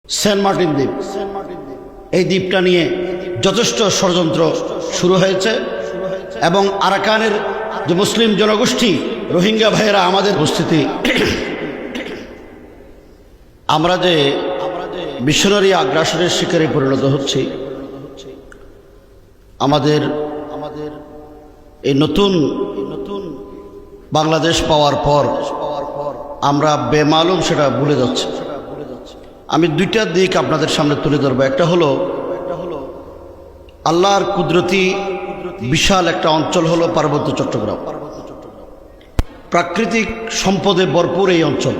Saint Martin দ্বীপ, এই দ্বীপটা নিয়ে যথেষ্ট ষড়যন্ত্র শুরু হয়েছে এবং আরাকানের যে মুসলিম জনগোষ্ঠী রোহিঙ্গা ভাইয়েরা আমাদের উপস্থিতি, আমরা যে মিশনারি আগ্রাসনের শিকারে পরিণত হচ্ছি, আমাদের এই নতুন বাংলাদেশ পাওয়ার পর আমরা বেমালুম সেটা ভুলে যাচ্ছি। আমি দুইটা দিক আপনাদের সামনে তুলে ধরবো। একটা হলো আল্লাহর কুদরতি বিশাল একটা অঞ্চল হলো পার্বত্য চট্টগ্রাম, প্রাকৃতিক সম্পদে ভরপুর এই অঞ্চল।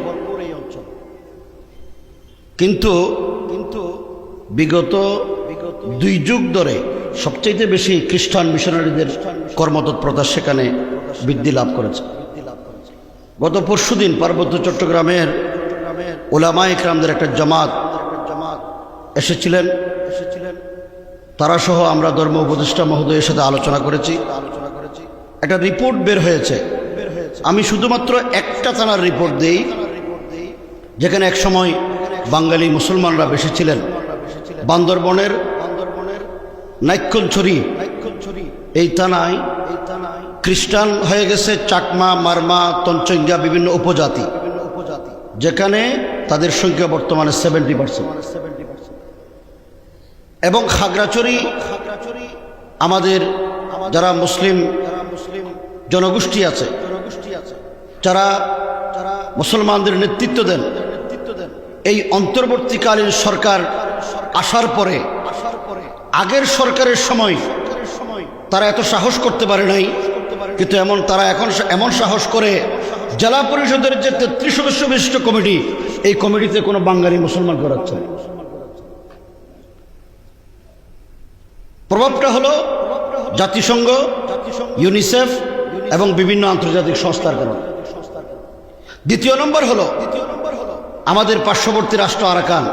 কিন্তু বিগত 2 যুগ ধরে সবচেয়ে বেশি খ্রিস্টান মিশনারিদের কর্মতৎপরতা সেখানে বৃদ্ধি লাভ করেছে। গত পরশুদিন পার্বত্য চট্টগ্রামের উলামা ইকরামদের একটা জামাত এসেছিলেন। তারা সহ আমরা ধর্ম উপদেষ্টা মহোদয়ের সাথে আলোচনা করেছি। একটা রিপোর্ট বের হয়েছে। আমি শুধুমাত্র একটা থানার রিপোর্ট দেই, যেখানে এক সময় বাঙালি মুসলমানরা বেশি ছিলেন। বান্দরবনের নাইক্ষ্যংছড়ি এই থানায় খ্রিস্টান হয়ে গেছে চাকমা, মারমা, তঞ্চঙ্গা বিভিন্ন উপজাতি, যেখানে তাদের সংখ্যা বর্তমানে 70%। এবং খাগড়াছড়ি আমাদের যারা মুসলিম জনগোষ্ঠী আছে, যারা মুসলমানদের নেতৃত্ব দেন, এই অন্তর্বর্তীকালীন সরকার আসার পরে আগের সরকারের সময় তারা এত সাহস করতে পারে নাই, কিন্তু তারা এখন এমন সাহস করে জেলা পরিষদের যে 33 সদস্য বিশিষ্ট কমিটি, এই কমিটিতে কোনো বাঙালি মুসলমান করাচ্ছে। প্রভাবটা হলো জাতিসংঘ, ইউনিসেফ এবং বিভিন্ন আন্তর্জাতিক সংস্থার কারণে। দ্বিতীয় নম্বর হলো আমাদের পার্শ্ববর্তী রাষ্ট্র আরাকান।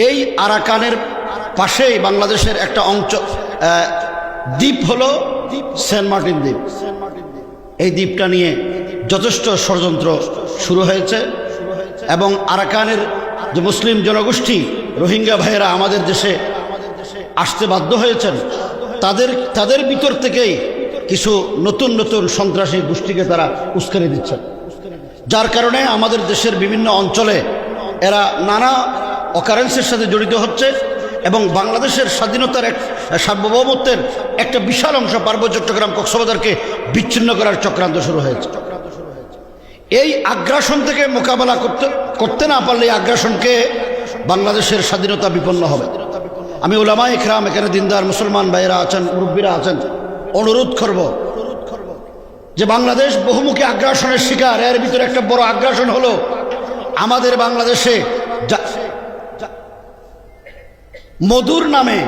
এই আরাকানের পাশেই বাংলাদেশের একটা অঞ্চল দ্বীপ হলো সেন্ট মার্টিন দ্বীপ। এই দ্বীপটা নিয়ে যথেষ্ট ষড়যন্ত্র শুরু হয়েছে এবং আরাকানের যে মুসলিম জনগোষ্ঠী রোহিঙ্গা ভাইয়েরা আমাদের দেশে আসতে বাধ্য হয়েছেন, তাদের ভিতর থেকেই কিছু নতুন সন্ত্রাসী গোষ্ঠীকে তারা উস্কানি দিচ্ছেন, যার কারণে আমাদের দেশের বিভিন্ন অঞ্চলে এরা নানা অকারেন্সের সাথে জড়িত হচ্ছে এবং বাংলাদেশের স্বাধীনতার সার্বভৌমত্বের একটা বিশাল অংশ পার্বত্য চট্টগ্রাম কক্সবাজারকে বিচ্ছিন্ন করার চক্রান্ত শুরু হয়েছে। এই আগ্রাসন থেকে মোকাবেলা করতে না পারলে এই আগ্রাসনকে বাংলাদেশের স্বাধীনতা বিপন্ন হবে। আমি উলামা ইকরাম, এখানে দিনদার মুসলমান ভাইয়েরা আছেন, মুরব্বীরা আছেন, অনুরোধ করব যে বাংলাদেশ বহুমুখী আগ্রাসনের শিকার। এর ভিতরে একটা বড় আগ্রাসন হলো আমাদের বাংলাদেশে মধুর নামে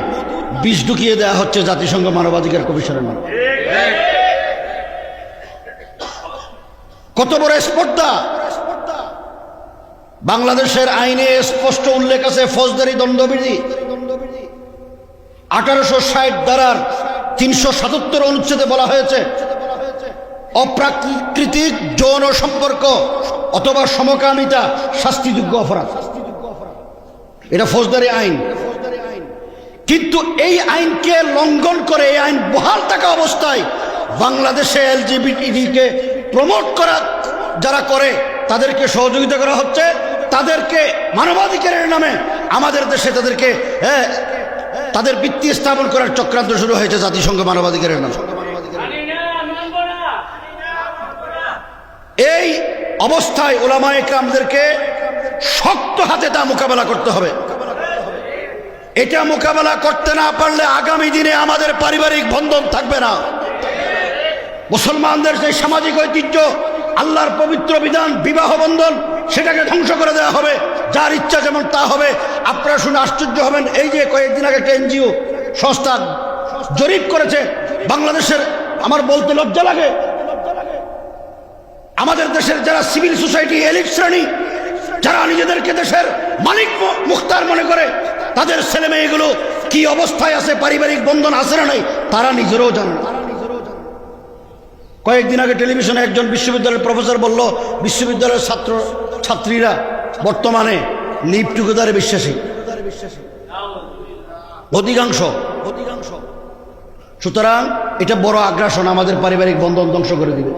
বিষ ঢুকিয়ে দেওয়া হচ্ছে জাতিসংঘ মানবাধিকার কমিশনের নামে। কত বড় স্পর্ধা! বাংলাদেশের আইনে স্পষ্ট উল্লেখ আছে ফৌজদারি দণ্ডবিধি 1860 ধারার 377 অনুচ্ছেদে বলা হয়েছে অপ্রাকৃতিক যৌন সম্পর্ক অথবা সমকামিতা শাস্তিযোগ্য অপরাধ। এটা ফৌজদারি আইন। কিন্তু এই আইনকে লঙ্ঘন করে, এই আইন বহাল থাকা অবস্থায় বাংলাদেশে এলজিবিটিকে প্রমোট করা যারা করে তাদেরকে সহযোগিতা করা হচ্ছে। তাদেরকে মানবাধিকারের নামে আমাদের দেশে তাদের ভিত্তি স্থাপন করার চক্রান্ত শুরু হয়েছে জাতিসংঘ মানবাধিকারের নামে। এই অবস্থায় উলামা ইকরামদেরকে শক্ত হাতে তা মোকাবেলা করতে হবে। এটা মোকাবেলা করতে না পারলে আগামী দিনে আমাদের পারিবারিক বন্ধন থাকবে না। মুসলমানদের যে সামাজিক ঐতিহ্য, আল্লাহর পবিত্র বিধান বিবাহ বন্ধন, সেটাকে ধ্বংস করে দেওয়া হবে। যার ইচ্ছা যেমন তা হবে। আপনারা শুনে আশ্চর্য হবেন, এই যে কয়েকদিন আগে একটা এনজিও সংস্থা জরিপ করেছে বাংলাদেশের, আমার বলতে লজ্জা লাগে, আমাদের দেশের যারা সিভিল সোসাইটি এলিট শ্রেণী, যারা নিজেদেরকে দেশের মালিক মুখতার মনে করে, তাদের ছেলে মেয়েগুলো কি অবস্থায় আছে, পারিবারিক বন্ধন আছে না নাই, তারা নিজেরাও জানে না। কয়েকদিন আগে টেলিভিশনে একজন বিশ্ববিদ্যালয়ের প্রফেসর বলল, বিশ্ববিদ্যালয়ের ছাত্রীরা বর্তমানে লিভ টুগেদারে বিশ্বাসী অধিকাংশ। সুতরাং এটা বড় আগ্রাসন, আমাদের পারিবারিক বন্ধন ধ্বংস করে দিবে।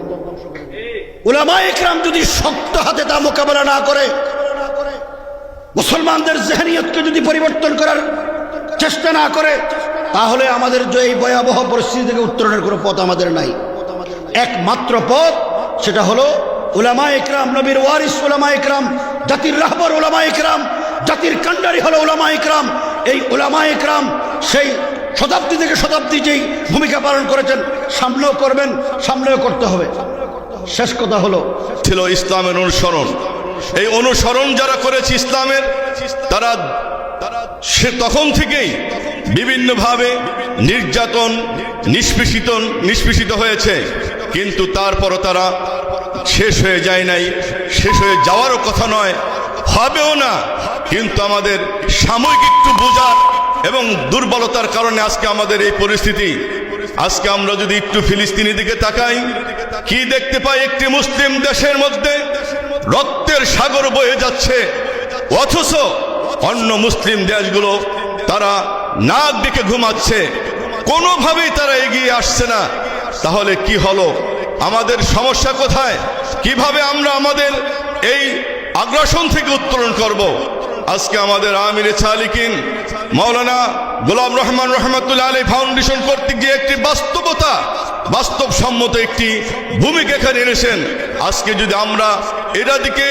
উলামায়ে ইকরাম যদি শক্ত হাতে তা মোকাবেলা না করে, মুসলমানদের জেহনিয়তকে যদি পরিবর্তন করার চেষ্টা না করে, তাহলে আমাদের যে এই ভয়াবহ পরিস্থিতি থেকে উত্তরণের কোনো পথ আমাদের নাই। একমাত্র পথ, সেটা হলো উলামায়ে ইকরাম, নবীর ওয়ারিস উলামায়ে ইকরাম, জাতির রাহবার উলামায়ে ইকরাম, জাতির কান্ডারি হলো উলামায়ে ইকরাম। এই উলামায়ে ইকরাম সেই শতাব্দী থেকে শতাব্দী যেই ভূমিকা পালন করেছেন, সামনেও করবেন, সামনেও করতে হবে। শেষ কথা হলো, ছিল ইসলামের অনুসরণ। এই অনুসরণ যারা করেছে ইসলামের, তারা সে তখন থেকেই বিভিন্নভাবে নির্যাতন নিষ্পেষিত হয়েছে, কিন্তু তারপরও তারা শেষ হয়ে যায় নাই, শেষ হয়ে যাওয়ারও কথা নয়, হবেও না। কিন্তু আমাদের সাময়িক একটু বোঝার এবং দুর্বলতার কারণে আজকে আমাদের এই পরিস্থিতি। আজকে আমরা যদি একটু ফিলিস্তিনি দিকে তাকাই, কি দেখতে পাই? একটি মুসলিম দেশের মধ্যে রক্তের সাগর বয়ে যাচ্ছে, অথচ অন্য মুসলিম দেশগুলো তারা নাক ডেকে ঘুমাচ্ছে, কোনোভাবেই তারা এগিয়ে আসছে না। তাহলে কি হলো? আমাদের সমস্যা কোথায়? কিভাবে আমরা আমাদের এই আগ্রাসন থেকে উত্তরণ করব? আজকে আমাদের আমিরে সালিকিন মাওলানা গোলাম রহমান রহমাতুল্লাহ আলাইহি ফাউন্ডেশন কর্তৃক যে একটি বাস্তবসম্মত একটি ভূমিকা এখানে এনেছেন, আজকে যদি আমরা এর দিকে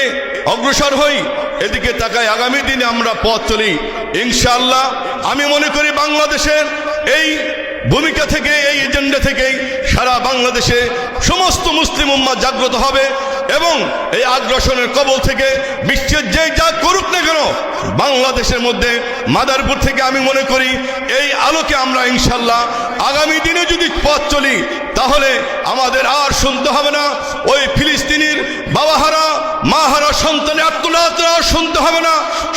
অগ্রসর হই, এদিকে তাকাই, আগামী দিনে আমরা পথ চলি, ইনশাআল্লাহ আমি মনে করি বাংলাদেশের এই ভূমিকা থেকে, এই এজেন্ডা থেকেই সারা বাংলাদেশে সমস্ত মুসলিম উম্মাহ জাগ্রত হবে এবং এই আগ্রাসনের কবল থেকে বিশ্বের যে যা করুক না কেন, বাংলাদেশের মধ্যে মাদারপুর থেকে আমি মনে করি এই আলোকে আমরা ইনশাআল্লাহ আগামী দিনে যদি পথ চলি, তাহলে আমাদের আর শুনতে হবে না ওই ফিলিস্তিনির বাবাহারা মাহারা সন্তানের আত্মনাদ, শুনতে হবে না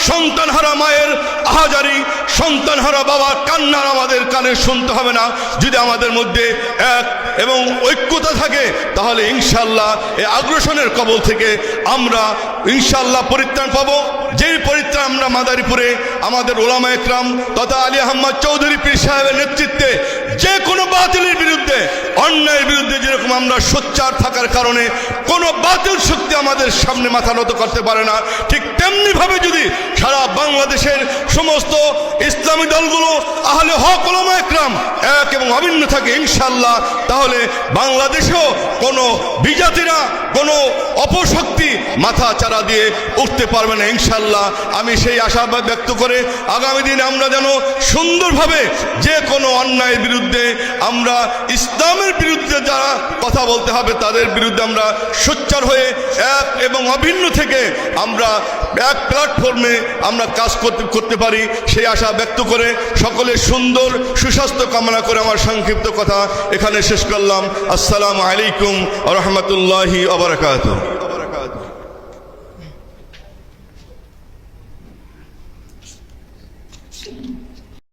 সন্তানহারা মায়ের আহাজারি, সন্তানহারা বাবার কান্নার আমাদের কানে শুনতে হবে না। যদি আমাদের মধ্যে এক এবং ঐক্যতা থাকে, তাহলে ইনশাআল্লাহ এই আগ্রাসনের কবল থেকে আমরা ইনশাআল্লাহ পরিত্রাণ পাবো। যেই পরিত্রাণ আমরা মাদারীপুরে আমাদের ওলামায়ে ইকরাম তথা আলী আহমদ চৌধুরী পীর সাহেবের নেতৃত্বে যে কোনো বাতিলের বিরুদ্ধে, অন্যায়ের বিরুদ্ধে যেরকম আমরা সোচ্চার থাকার কারণে কোনো বাতিল শক্তি আমাদের সামনে মাথা নত করতে পারে না, ঠিক তেমনি ভাবে যদি সারা বাংলাদেশের সমস্ত ইসলামী দলগুলো আহলে হক ওলামায়ে ইকরাম এক এবং অভিন্ন থাকে ইনশাআল্লাহ, তাহলে বাংলাদেশেও কোনো বিজাতিরা, কোনো অপশক্তি মাথা চারা দিয়ে উঠতে পারবে না ইনশাআল্লাহ। আমি সেই আশাবাদ ব্যক্ত করে আগামী দিনে আমরা যেন সুন্দরভাবে যে কোনো অন্যায়ের বিরুদ্ধে, আমরা ইসলামের বিরুদ্ধে যারা কথা বলতে হবে তাদের বিরুদ্ধে আমরা সোচ্চার হয়ে এক এবং অভিন্ন থেকে আমরা এক প্ল্যাটফর্মে আমরা কাজ করতে পারি, সেই আশা ব্যক্ত করে সকলের সুন্দর সুস্বাস্থ্য কামনা করে আমার সংক্ষিপ্ত কথা এখানে শেষ করলাম। আসসালামু আলাইকুম ওয়া রাহমাতুল্লাহি ওয়া বারাকাতুহু।